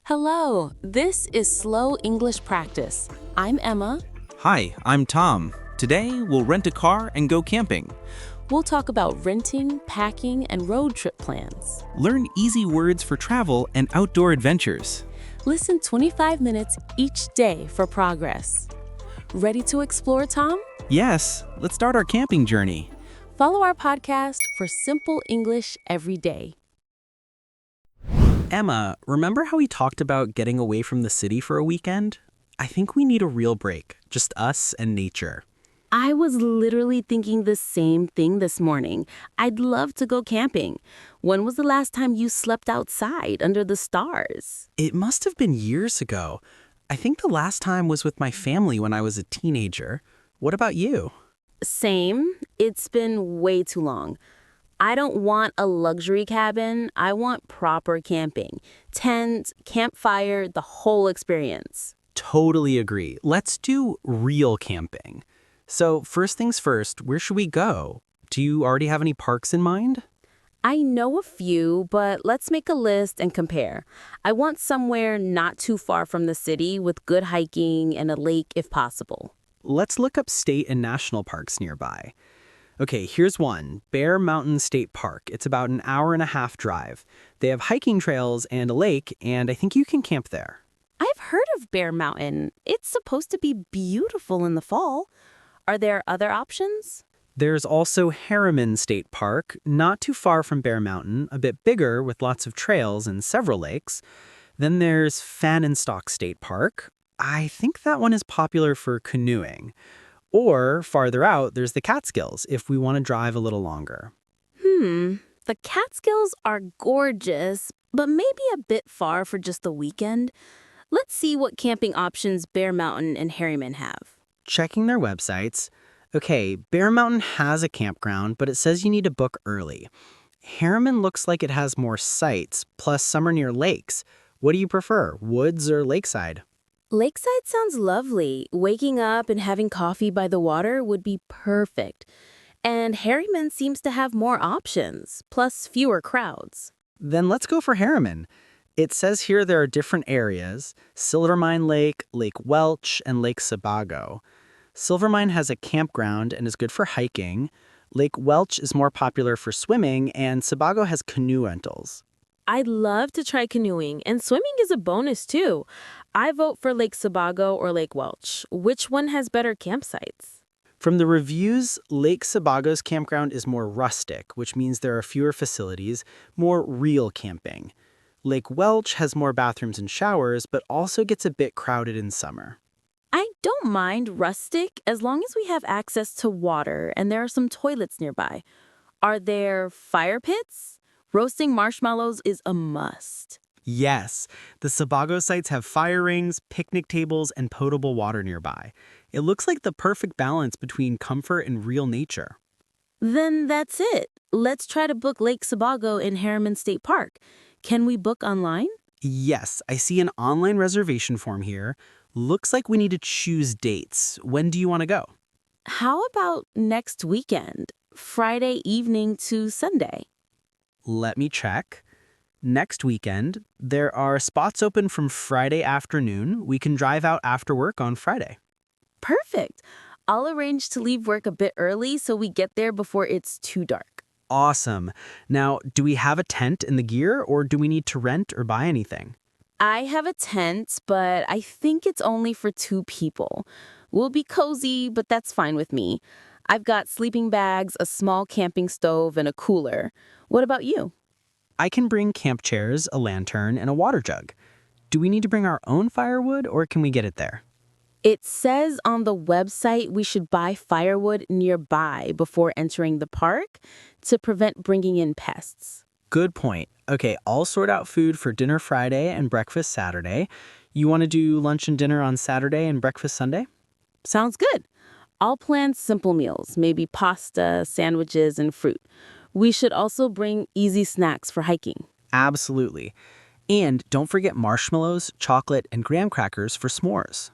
Hello, this is Slow English Practice. I'm Emma. Hi, I'm Tom. Today, we'll rent a car and go camping. We'll talk about renting, packing, and road trip plans. Learn easy words for travel and outdoor adventures. Listen 25 minutes each day for progress. Ready to explore, Tom? Yes, let's start our camping journey. Follow our podcast for simple English every day. Emma, remember how we talked about getting away from the city for a weekend? I think we need a real break, just us and nature. I was literally thinking the same thing this morning. I'd love to go camping. When was the last time you slept outside under the stars? It must have been years ago. I think the last time was with my family when I was a teenager. What about you? Same. It's been way too long. I don't want a luxury cabin. I want proper camping. Tent, campfire, the whole experience. Totally agree. Let's do real camping. So first things first, where should we go? Do you already have any parks in mind? I know a few, but let's make a list and compare. I want somewhere not too far from the city with good hiking and a lake if possible. Let's look up state and national parks nearby. Okay, here's one, Bear Mountain State Park. It's about an hour-and-a-half drive. They have hiking trails and a lake, and I think you can camp there. I've heard of Bear Mountain. It's supposed to be beautiful in the fall. Are there other options? There's also Harriman State Park, not too far from Bear Mountain, a bit bigger with lots of trails and several lakes. Then there's Fanenstock State Park. I think that one is popular for canoeing. Or, farther out, there's the Catskills, if we want to drive a little longer. The Catskills are gorgeous, but maybe a bit far for just the weekend. Let's see what camping options Bear Mountain and Harriman have. Checking their websites. Okay, Bear Mountain has a campground, but it says you need to book early. Harriman looks like it has more sites, plus some are near lakes. What do you prefer, woods or lakeside? Lakeside sounds lovely. Waking up and having coffee by the water would be perfect. And Harriman seems to have more options, plus fewer crowds. Then let's go for Harriman. It says here there are different areas, Silvermine Lake, Lake Welch, and Lake Sebago. Silvermine has a campground and is good for hiking. Lake Welch is more popular for swimming, and Sebago has canoe rentals. I'd love to try canoeing, and swimming is a bonus too. I vote for Lake Sebago or Lake Welch. Which one has better campsites? From the reviews, Lake Sebago's campground is more rustic, which means there are fewer facilities, more real camping. Lake Welch has more bathrooms and showers, but also gets a bit crowded in summer. I don't mind rustic as long as we have access to water and there are some toilets nearby. Are there fire pits? Roasting marshmallows is a must. Yes, the Sebago sites have fire rings, picnic tables, and potable water nearby. It looks like the perfect balance between comfort and real nature. Then that's it. Let's try to book Lake Sebago in Harriman State Park. Can we book online? Yes, I see an online reservation form here. Looks like we need to choose dates. When do you want to go? How about next weekend, Friday evening to Sunday? Let me check. Next weekend, there are spots open from Friday afternoon. We can drive out after work on Friday. Perfect. I'll arrange to leave work a bit early so we get there before it's too dark. Awesome. Now, do we have a tent in the gear, or do we need to rent or buy anything? I have a tent, but I think it's only for 2 people. We'll be cozy, but that's fine with me. I've got sleeping bags, a small camping stove, and a cooler. What about you? I can bring camp chairs, a lantern, and a water jug. Do we need to bring our own firewood, or can we get it there? It says on the website we should buy firewood nearby before entering the park to prevent bringing in pests. Good point. Okay, I'll sort out food for dinner Friday and breakfast Saturday. You want to do lunch and dinner on Saturday and breakfast Sunday? Sounds good. I'll plan simple meals, maybe pasta, sandwiches, and fruit. We should also bring easy snacks for hiking. Absolutely. And don't forget marshmallows, chocolate, and graham crackers for s'mores.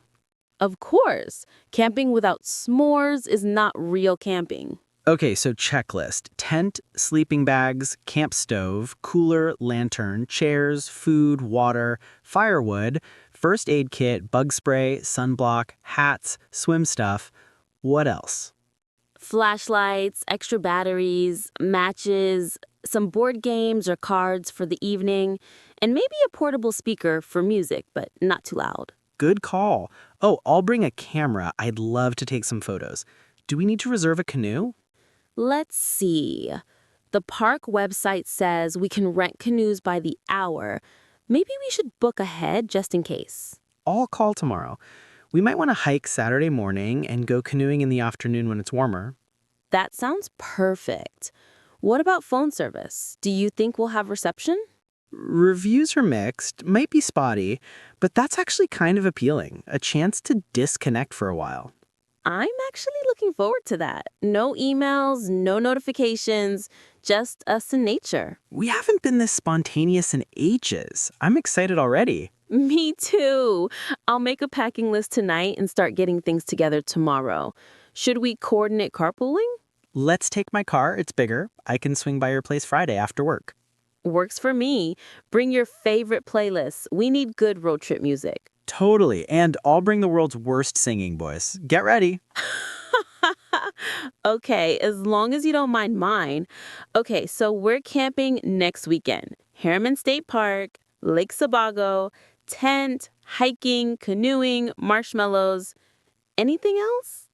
Of course, camping without s'mores is not real camping. Okay, so checklist. Tent, sleeping bags, camp stove, cooler, lantern, chairs, food, water, firewood, first aid kit, bug spray, sunblock, hats, swim stuff. What else? Flashlights, extra batteries, matches, some board games or cards for the evening, and maybe a portable speaker for music, but not too loud. Good call. Oh, I'll bring a camera. I'd love to take some photos. Do we need to reserve a canoe? Let's see. The park website says we can rent canoes by the hour. Maybe we should book ahead just in case. I'll call tomorrow. We might want to hike Saturday morning and go canoeing in the afternoon when it's warmer. That sounds perfect. What about phone service? Do you think we'll have reception? Reviews are mixed, might be spotty, but that's actually kind of appealing. A chance to disconnect for a while. I'm actually looking forward to that. No emails, no notifications, just us and nature. We haven't been this spontaneous in ages. I'm excited already. Me too. I'll make a packing list tonight and start getting things together tomorrow. Should we coordinate carpooling? Let's take my car. It's bigger. I can swing by your place Friday after work. Works for me. Bring your favorite playlists. We need good road trip music. Totally. And I'll bring the world's worst singing voice. Get ready. Okay, as long as you don't mind mine. Okay, so we're camping next weekend. Harriman State Park, Lake Sebago, tent, hiking, canoeing, marshmallows. Anything else?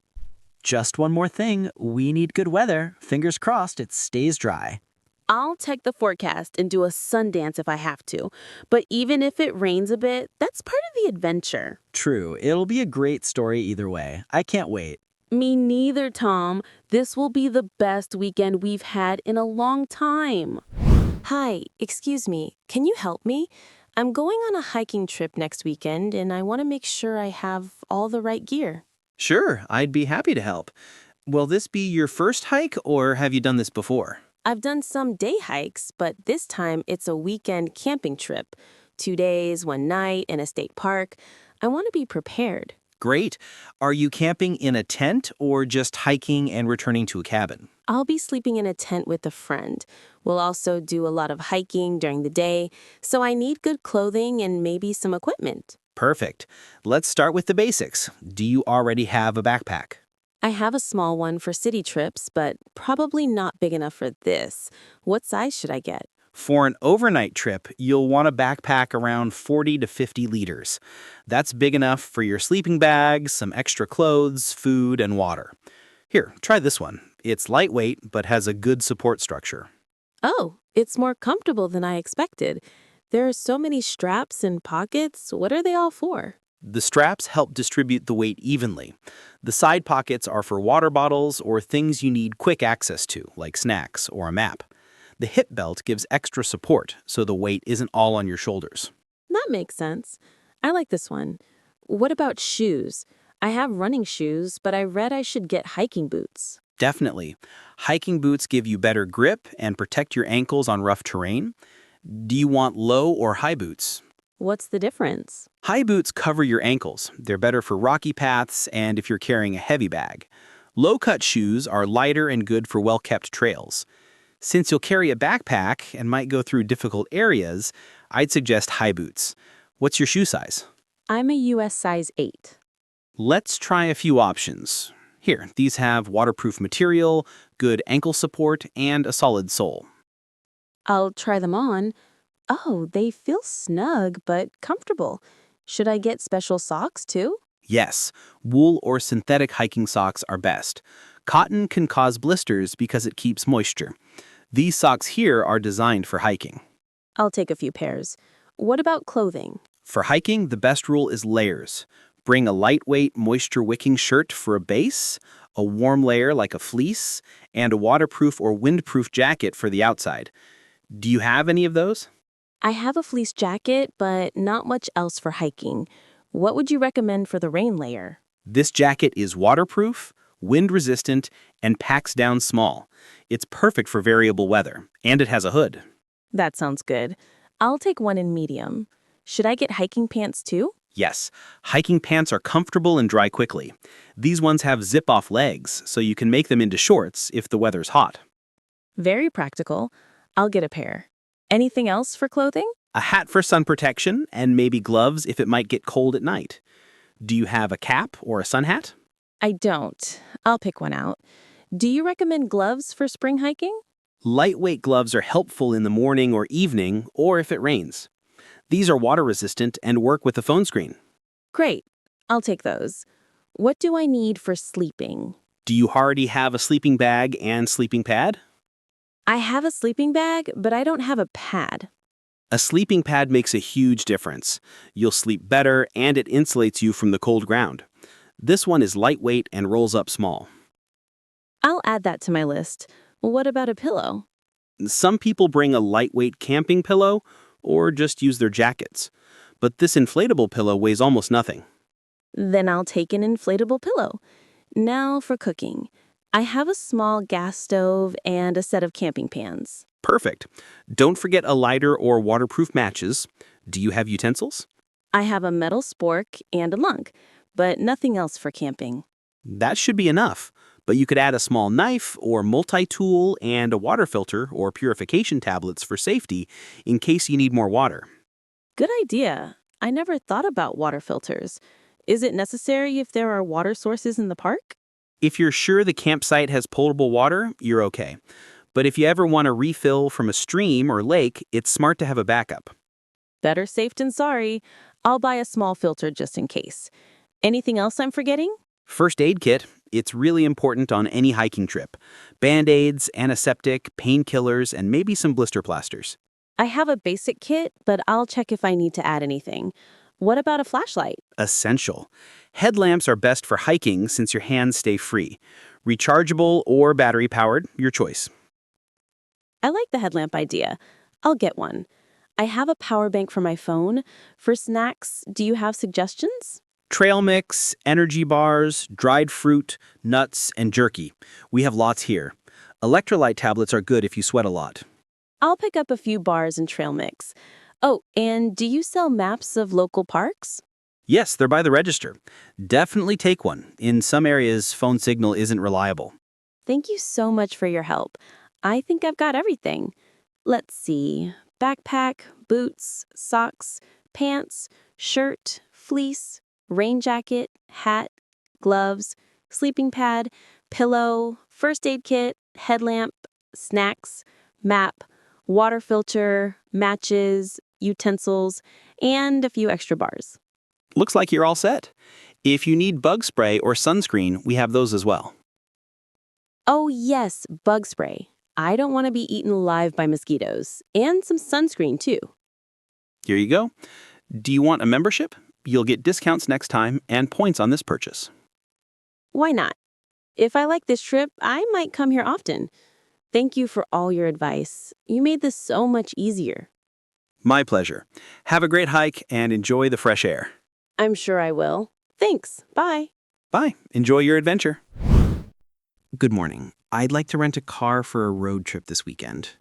Just one more thing. We need good weather. Fingers crossed it stays dry. I'll check the forecast and do a sun dance if I have to. But even if it rains a bit, that's part of the adventure. True. It'll be a great story either way. I can't wait. Me neither, Tom. This will be the best weekend we've had in a long time. Hi, excuse me. Can you help me? I'm going on a hiking trip next weekend, and I want to make sure I have all the right gear. Sure, I'd be happy to help. Will this be your first hike, or have you done this before? I've done some day hikes, but this time it's a weekend camping trip. 2 days, 1 night in a state park. I want to be prepared. Great. Are you camping in a tent or just hiking and returning to a cabin? I'll be sleeping in a tent with a friend. We'll also do a lot of hiking during the day, so I need good clothing and maybe some equipment. Perfect. Let's start with the basics. Do you already have a backpack? I have a small one for city trips, but probably not big enough for this. What size should I get? For an overnight trip, you'll want a backpack around 40 to 50 liters. That's big enough for your sleeping bag, some extra clothes, food, and water. Here, try this one. It's lightweight, but has a good support structure. Oh, it's more comfortable than I expected. There are so many straps and pockets. What are they all for? The straps help distribute the weight evenly. The side pockets are for water bottles or things you need quick access to, like snacks or a map. The hip belt gives extra support, so the weight isn't all on your shoulders. That makes sense. I like this one. What about shoes? I have running shoes, but I read I should get hiking boots. Definitely. Hiking boots give you better grip and protect your ankles on rough terrain. Do you want low or high boots? What's the difference? High boots cover your ankles. They're better for rocky paths and if you're carrying a heavy bag. Low-cut shoes are lighter and good for well-kept trails. Since you'll carry a backpack and might go through difficult areas, I'd suggest high boots. What's your shoe size? I'm a US size 8. Let's try a few options. Here, these have waterproof material, good ankle support, and a solid sole. I'll try them on. Oh, they feel snug but comfortable. Should I get special socks too? Yes, wool or synthetic hiking socks are best. Cotton can cause blisters because it keeps moisture. These socks here are designed for hiking. I'll take a few pairs. What about clothing? For hiking, the best rule is layers. Bring a lightweight, moisture-wicking shirt for a base, a warm layer like a fleece, and a waterproof or windproof jacket for the outside. Do you have any of those? I have a fleece jacket, but not much else for hiking. What would you recommend for the rain layer? This jacket is waterproof, wind-resistant, and packs down small. It's perfect for variable weather, and it has a hood. That sounds good. I'll take one in medium. Should I get hiking pants too? Yes, hiking pants are comfortable and dry quickly. These ones have zip-off legs, so you can make them into shorts if the weather's hot. Very practical. I'll get a pair. Anything else for clothing? A hat for sun protection, and maybe gloves if it might get cold at night. Do you have a cap or a sun hat? I don't. I'll pick one out. Do you recommend gloves for spring hiking? Lightweight gloves are helpful in the morning or evening, or if it rains. These are water-resistant and work with a phone screen. Great. I'll take those. What do I need for sleeping? Do you already have a sleeping bag and sleeping pad? I have a sleeping bag, but I don't have a pad. A sleeping pad makes a huge difference. You'll sleep better and it insulates you from the cold ground. This one is lightweight and rolls up small. I'll add that to my list. What about a pillow? Some people bring a lightweight camping pillow or just use their jackets. But this inflatable pillow weighs almost nothing. Then I'll take an inflatable pillow. Now for cooking. I have a small gas stove and a set of camping pans. Perfect. Don't forget a lighter or waterproof matches. Do you have utensils? I have a metal spork and a lunk, but nothing else for camping. That should be enough. But you could add a small knife or multi-tool and a water filter or purification tablets for safety in case you need more water. Good idea. I never thought about water filters. Is it necessary if there are water sources in the park? If you're sure the campsite has potable water, you're okay. But if you ever want to refill from a stream or lake, it's smart to have a backup. Better safe than sorry. I'll buy a small filter just in case. Anything else I'm forgetting? First aid kit. It's really important on any hiking trip. Band-aids, antiseptic, painkillers, and maybe some blister plasters. I have a basic kit, but I'll check if I need to add anything. What about a flashlight? Essential. Headlamps are best for hiking since your hands stay free. Rechargeable or battery-powered, your choice. I like the headlamp idea. I'll get one. I have a power bank for my phone. For snacks, do you have suggestions? Trail mix, energy bars, dried fruit, nuts, and jerky. We have lots here. Electrolyte tablets are good if you sweat a lot. I'll pick up a few bars and trail mix. Oh, and do you sell maps of local parks? Yes, they're by the register. Definitely take one. In some areas, phone signal isn't reliable. Thank you so much for your help. I think I've got everything. Let's see. Backpack, boots, socks, pants, shirt, fleece, rain jacket, hat, gloves, sleeping pad, pillow, first aid kit, headlamp, snacks, map, water filter, matches, utensils, and a few extra bars. Looks like you're all set. If you need bug spray or sunscreen, we have those as well. Oh yes, bug spray. I don't want to be eaten alive by mosquitoes. And some sunscreen too. Here you go. Do you want a membership? You'll get discounts next time and points on this purchase. Why not? If I like this trip, I might come here often. Thank you for all your advice. You made this so much easier. My pleasure. Have a great hike and enjoy the fresh air. I'm sure I will. Thanks. Bye. Bye. Enjoy your adventure. Good morning. I'd like to rent a car for a road trip this weekend.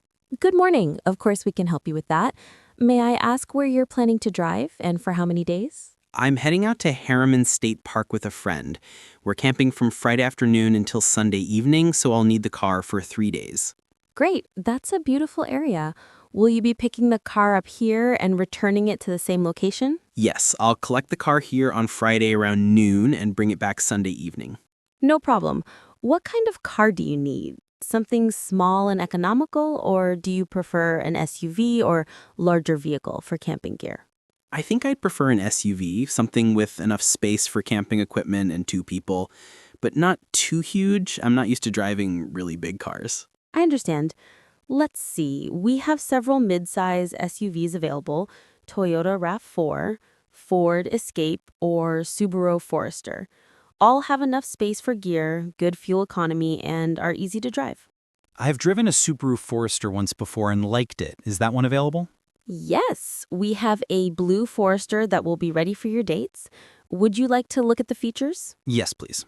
Good morning. Of course, we can help you with that. May I ask where you're planning to drive and for how many days? I'm heading out to Harriman State Park with a friend. We're camping from Friday afternoon until Sunday evening, so I'll need the car for 3 days. Great. That's a beautiful area. Will you be picking the car up here and returning it to the same location? Yes, I'll collect the car here on Friday around noon and bring it back Sunday evening. No problem. What kind of car do you need? Something small and economical, or do you prefer an SUV or larger vehicle for camping gear? I think I'd prefer an SUV, something with enough space for camping equipment and 2 people, but not too huge. I'm not used to driving really big cars. I understand. Let's see. We have several mid-size SUVs available: Toyota RAV4, Ford Escape, or Subaru Forester. All have enough space for gear, good fuel economy, and are easy to drive. I've driven a Subaru Forester once before and liked it. Is that one available? Yes, we have a blue Forester that will be ready for your dates. Would you like to look at the features? Yes, please.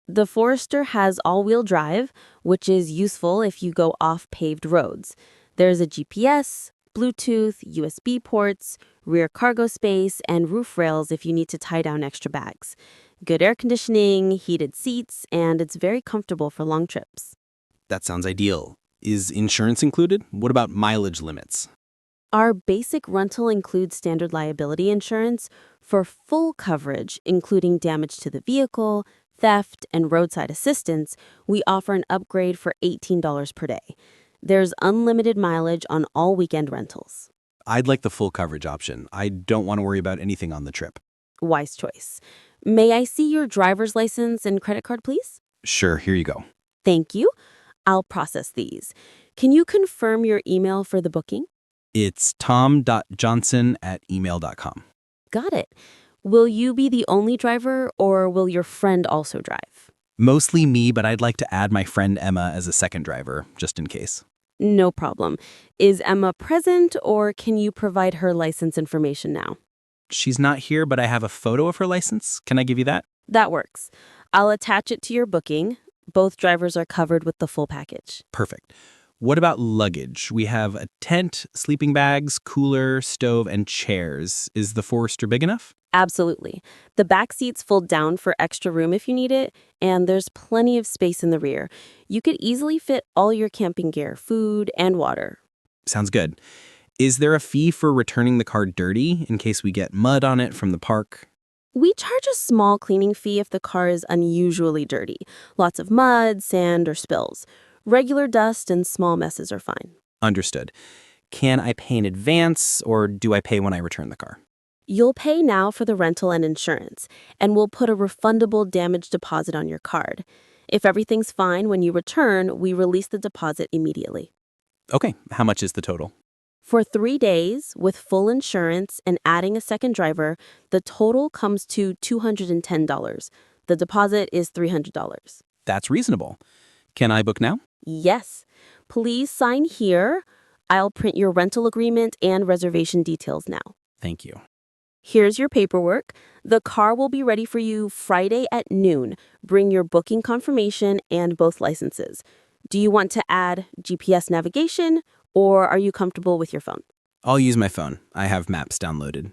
The Forester has all-wheel drive, which is useful if you go off paved roads. There's a GPS, Bluetooth, USB ports, rear cargo space, and roof rails if you need to tie down extra bags. Good air conditioning, heated seats, and it's very comfortable for long trips. That sounds ideal. Is insurance included? What about mileage limits? Our basic rental includes standard liability insurance for full coverage, including damage to the vehicle, theft, and roadside assistance. We offer an upgrade for $18 per day. There's unlimited mileage on all weekend rentals. I'd like the full coverage option. I don't want to worry about anything on the trip. Wise choice. May I see your driver's license and credit card, please? Sure, here you go. Thank you. I'll process these. Can you confirm your email for the booking? It's tom.johnson@email.com. Got it. Will you be the only driver, or will your friend also drive? Mostly me, but I'd like to add my friend Emma as a second driver, just in case. No problem. Is Emma present, or can you provide her license information now? She's not here, but I have a photo of her license. Can I give you that? That works. I'll attach it to your booking. Both drivers are covered with the full package. Perfect. What about luggage? We have a tent, sleeping bags, cooler, stove, and chairs. Is the Forester big enough? Absolutely. The back seats fold down for extra room if you need it, and there's plenty of space in the rear. You could easily fit all your camping gear, food, and water. Sounds good. Is there a fee for returning the car dirty in case we get mud on it from the park? We charge a small cleaning fee if the car is unusually dirty. Lots of mud, sand, or spills. Regular dust and small messes are fine. Understood. Can I pay in advance, or do I pay when I return the car? You'll pay now for the rental and insurance, and we'll put a refundable damage deposit on your card. If everything's fine when you return, we release the deposit immediately. Okay, how much is the total? For 3 days, with full insurance and adding a second driver, the total comes to $210. The deposit is $300. That's reasonable. Can I book now? Yes. Please sign here. I'll print your rental agreement and reservation details now. Thank you. Here's your paperwork. The car will be ready for you Friday at noon. Bring your booking confirmation and both licenses. Do you want to add GPS navigation, or are you comfortable with your phone? I'll use my phone. I have maps downloaded.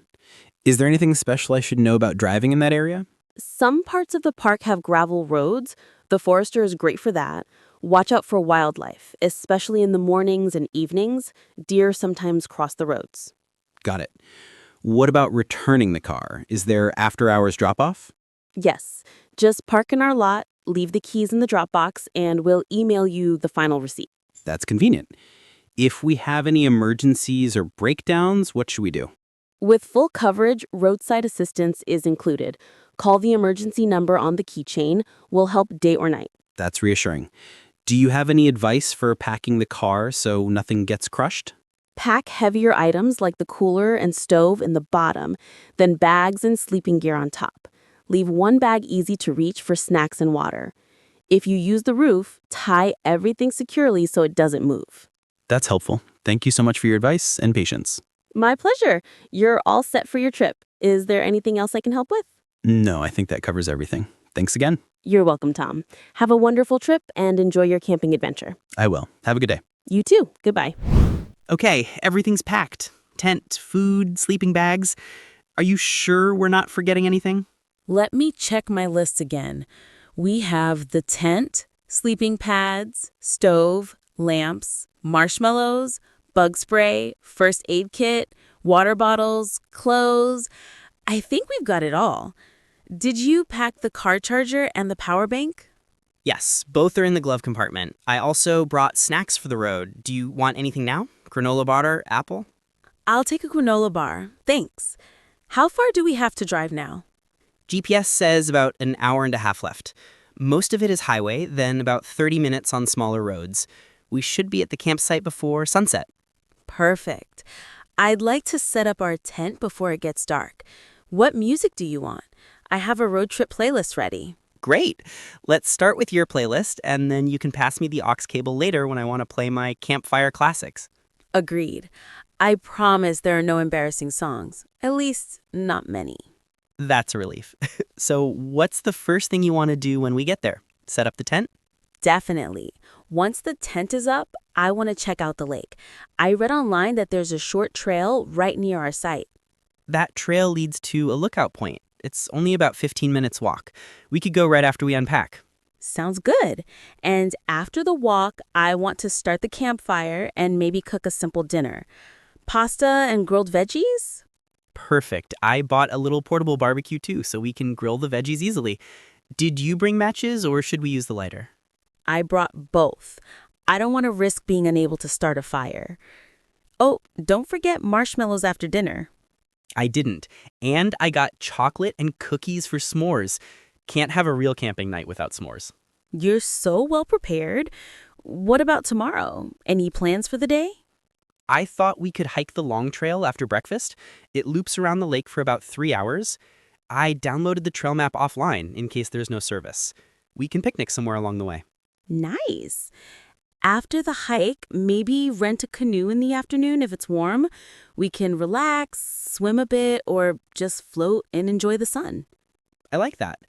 Is there anything special I should know about driving in that area? Some parts of the park have gravel roads. The Forester is great for that. Watch out for wildlife, especially in the mornings and evenings. Deer sometimes cross the roads. Got it. What about returning the car? Is there after-hours drop-off? Yes, just park in our lot, leave the keys in the drop box, and we'll email you the final receipt. That's convenient. If we have any emergencies or breakdowns, what should we do? With full coverage, roadside assistance is included. Call the emergency number on the keychain. We'll help day or night. That's reassuring. Do you have any advice for packing the car so nothing gets crushed? Pack heavier items like the cooler and stove in the bottom, then bags and sleeping gear on top. Leave one bag easy to reach for snacks and water. If you use the roof, tie everything securely so it doesn't move. That's helpful. Thank you so much for your advice and patience. My pleasure. You're all set for your trip. Is there anything else I can help with? No, I think that covers everything. Thanks again. You're welcome, Tom. Have a wonderful trip and enjoy your camping adventure. I will. Have a good day. You too. Goodbye. Okay, everything's packed. Tent, food, sleeping bags. Are you sure we're not forgetting anything? Let me check my list again. We have the tent, sleeping pads, stove, lamps, marshmallows, bug spray, first aid kit, water bottles, clothes. I think we've got it all. Did you pack the car charger and the power bank? Yes, both are in the glove compartment. I also brought snacks for the road. Do you want anything now? Granola bar, apple? I'll take a granola bar. Thanks. How far do we have to drive now? GPS says about an hour and a half left. Most of it is highway, then about 30 minutes on smaller roads. We should be at the campsite before sunset. Perfect. I'd like to set up our tent before it gets dark. What music do you want? I have a road trip playlist ready. Great. Let's start with your playlist, and then you can pass me the aux cable later when I want to play my campfire classics. Agreed. I promise there are no embarrassing songs. At least, not many. That's a relief. So what's the first thing you want to do when we get there? Set up the tent? Definitely. Once the tent is up, I want to check out the lake. I read online that there's a short trail right near our site. That trail leads to a lookout point. It's only about 15 minutes walk. We could go right after we unpack. Sounds good. And after the walk, I want to start the campfire and maybe cook a simple dinner. Pasta and grilled veggies? Perfect. I bought a little portable barbecue too, so we can grill the veggies easily. Did you bring matches or should we use the lighter? I brought both. I don't want to risk being unable to start a fire. Oh, don't forget marshmallows after dinner. I didn't. And I got chocolate and cookies for s'mores. Can't have a real camping night without s'mores. You're so well prepared. What about tomorrow? Any plans for the day? I thought we could hike the long trail after breakfast. It loops around the lake for about 3 hours. I downloaded the trail map offline in case there's no service. We can picnic somewhere along the way. Nice. After the hike, maybe rent a canoe in the afternoon if it's warm. We can relax, swim a bit, or just float and enjoy the sun. I like that.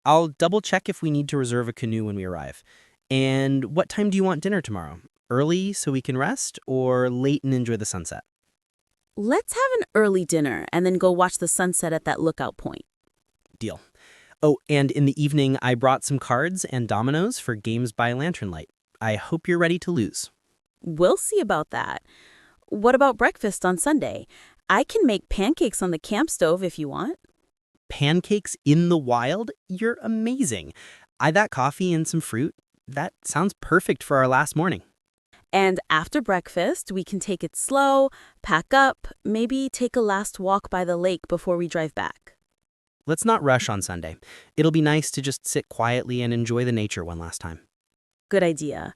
I'll double check if we need to reserve a canoe when we arrive. And what time do you want dinner tomorrow? Early so we can rest, or late and enjoy the sunset? Let's have an early dinner and then go watch the sunset at that lookout point. Deal. Oh, and in the evening, I brought some cards and dominoes for games by lantern light. I hope you're ready to lose. We'll see about that. What about breakfast on Sunday? I can make pancakes on the camp stove if you want. Pancakes in the wild? You're amazing. I that coffee and some fruit. That sounds perfect for our last morning. And after breakfast, we can take it slow, pack up, maybe take a last walk by the lake before we drive back. Let's not rush on Sunday. It'll be nice to just sit quietly and enjoy the nature one last time. Good idea.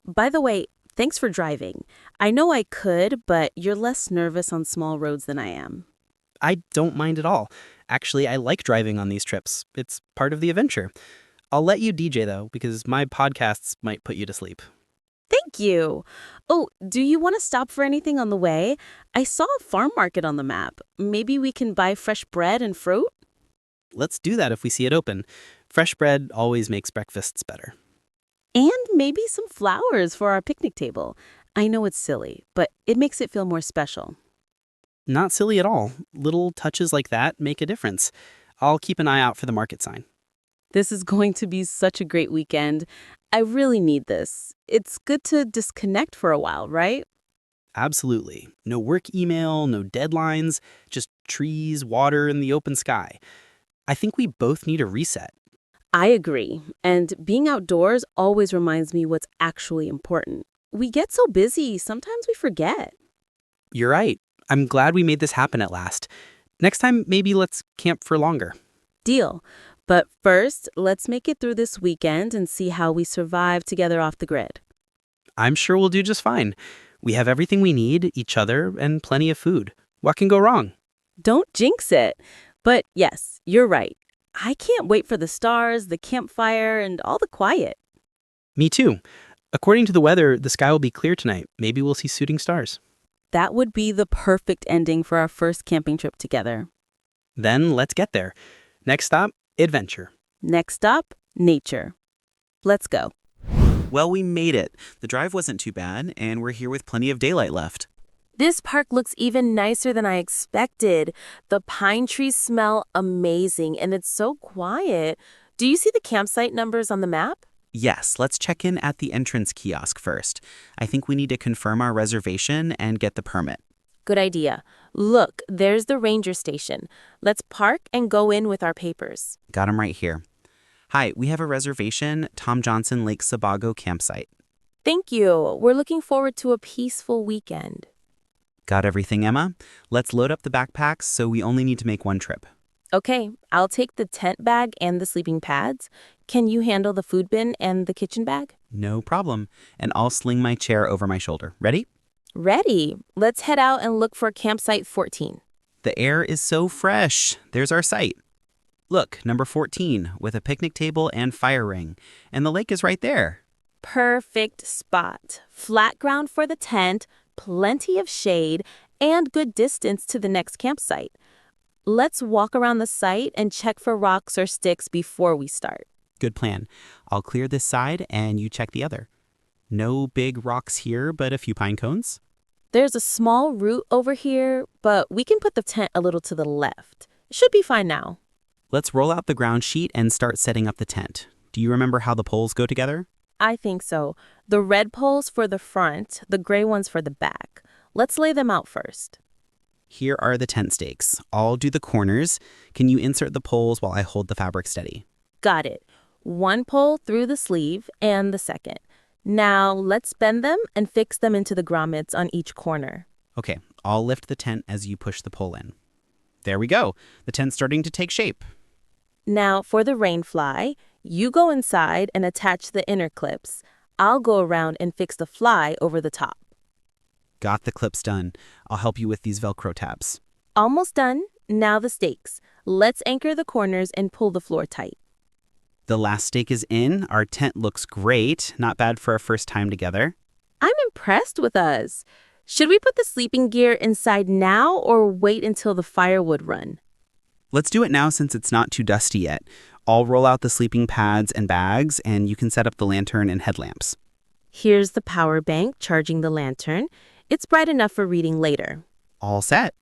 By the way, thanks for driving. I know I could, but you're less nervous on small roads than I am. I don't mind at all. Actually, I like driving on these trips. It's part of the adventure. I'll let you DJ, though, because my podcasts might put you to sleep. Thank you. Oh, do you want to stop for anything on the way? I saw a farm market on the map. Maybe we can buy fresh bread and fruit? Let's do that if we see it open. Fresh bread always makes breakfasts better. And maybe some flowers for our picnic table. I know it's silly, but it makes it feel more special. Not silly at all. Little touches like that make a difference. I'll keep an eye out for the market sign. This is going to be such a great weekend. I really need this. It's good to disconnect for a while, right? Absolutely. No work email, no deadlines, just trees, water, and the open sky. I think we both need a reset. I agree. And being outdoors always reminds me what's actually important. We get so busy, sometimes we forget. You're right. I'm glad we made this happen at last. Next time, maybe let's camp for longer. Deal. But first, let's make it through this weekend and see how we survive together off the grid. I'm sure we'll do just fine. We have everything we need, each other, and plenty of food. What can go wrong? Don't jinx it. But yes, you're right. I can't wait for the stars, the campfire, and all the quiet. Me too. According to the weather, the sky will be clear tonight. Maybe we'll see shooting stars. That would be the perfect ending for our first camping trip together. Then let's get there. Next stop, adventure. Next stop, nature. Let's go. Well, we made it. The drive wasn't too bad, and we're here with plenty of daylight left. This park looks even nicer than I expected. The pine trees smell amazing, and it's so quiet. Do you see the campsite numbers on the map? Yes, let's check in at the entrance kiosk first. I think we need to confirm our reservation and get the permit. Good idea. Look, there's the ranger station. Let's park and go in with our papers. Got 'em right here. Hi, we have a reservation, Tom Johnson Lake Sebago campsite. Thank you. We're looking forward to a peaceful weekend. Got everything, Emma? Let's load up the backpacks so we only need to make one trip. Okay, I'll take the tent bag and the sleeping pads. Can you handle the food bin and the kitchen bag? No problem. And I'll sling my chair over my shoulder. Ready? Ready. Let's head out and look for campsite 14. The air is so fresh. There's our site. Look, number 14, with a picnic table and fire ring. And the lake is right there. Perfect spot. Flat ground for the tent, plenty of shade, and good distance to the next campsite. Let's walk around the site and check for rocks or sticks before we start. Good plan. I'll clear this side and you check the other. No big rocks here, but a few pine cones. There's a small root over here, but we can put the tent a little to the left. It should be fine now. Let's roll out the ground sheet and start setting up the tent. Do you remember how the poles go together? I think so. The red poles for the front, the gray ones for the back. Let's lay them out first. Here are the tent stakes. I'll do the corners. Can you insert the poles while I hold the fabric steady? Got it. One pole through the sleeve and the second. Now let's bend them and fix them into the grommets on each corner. Okay, I'll lift the tent as you push the pole in. There we go. The tent's starting to take shape. Now for the rain fly, you go inside and attach the inner clips. I'll go around and fix the fly over the top. Got the clips done. I'll help you with these Velcro tabs. Almost done. Now the stakes. Let's anchor the corners and pull the floor tight. The last stake is in. Our tent looks great. Not bad for our first time together. I'm impressed with us. Should we put the sleeping gear inside now or wait until the firewood run? Let's do it now since it's not too dusty yet. I'll roll out the sleeping pads and bags, and you can set up the lantern and headlamps. Here's the power bank charging the lantern. It's bright enough for reading later. All set.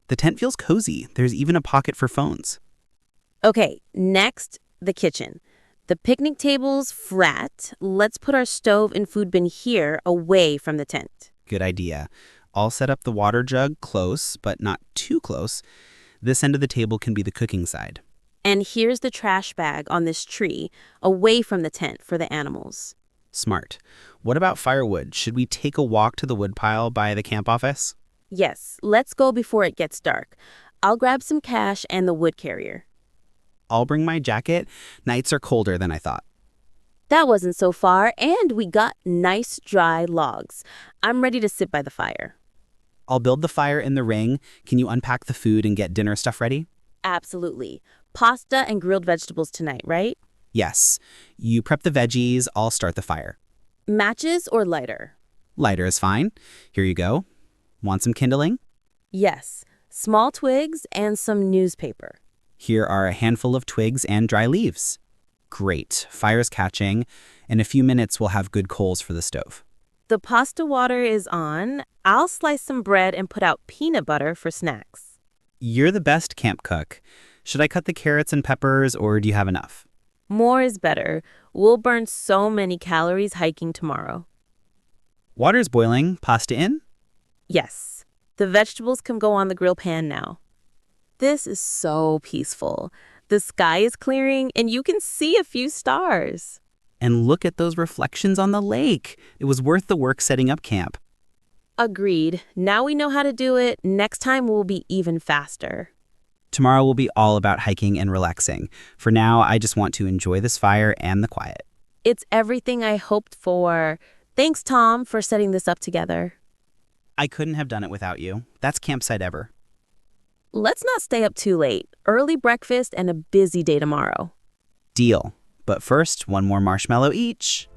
The tent feels cozy. There's even a pocket for phones. Okay, next, the kitchen. The picnic table's flat. Let's put our stove and food bin here away from the tent. Good idea. I'll set up the water jug close, but not too close. This end of the table can be the cooking side. And here's the trash bag on this tree, away from the tent for the animals. Smart. What about firewood? Should we take a walk to the woodpile by the camp office? Yes, let's go before it gets dark. I'll grab some cash and the wood carrier. I'll bring my jacket. Nights are colder than I thought. That wasn't so far, and we got nice dry logs. I'm ready to sit by the fire. I'll build the fire in the ring. Can you unpack the food and get dinner stuff ready? Absolutely. Pasta and grilled vegetables tonight, right? Yes. You prep the veggies. I'll start the fire. Matches or lighter? Lighter is fine. Here you go. Want some kindling? Yes. Small twigs and some newspaper. Here are a handful of twigs and dry leaves. Great. Fire's catching. In a few minutes, we'll have good coals for the stove. The pasta water is on. I'll slice some bread and put out peanut butter for snacks. You're the best camp cook. Should I cut the carrots and peppers, or do you have enough? More is better. We'll burn so many calories hiking tomorrow. Water's boiling. Pasta in? Yes. The vegetables can go on the grill pan now. This is so peaceful. The sky is clearing and you can see a few stars. And look at those reflections on the lake. It was worth the work setting up camp. Agreed. Now we know how to do it. Next time we'll be even faster. Tomorrow will be all about hiking and relaxing. For now, I just want to enjoy this fire and the quiet. It's everything I hoped for. Thanks, Tom, for setting this up together. I couldn't have done it without you. That's campsite ever. Let's not stay up too late. Early breakfast and a busy day tomorrow. Deal. But first, one more marshmallow each.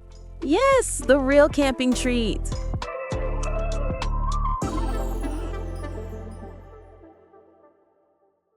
Yes, the real camping treat.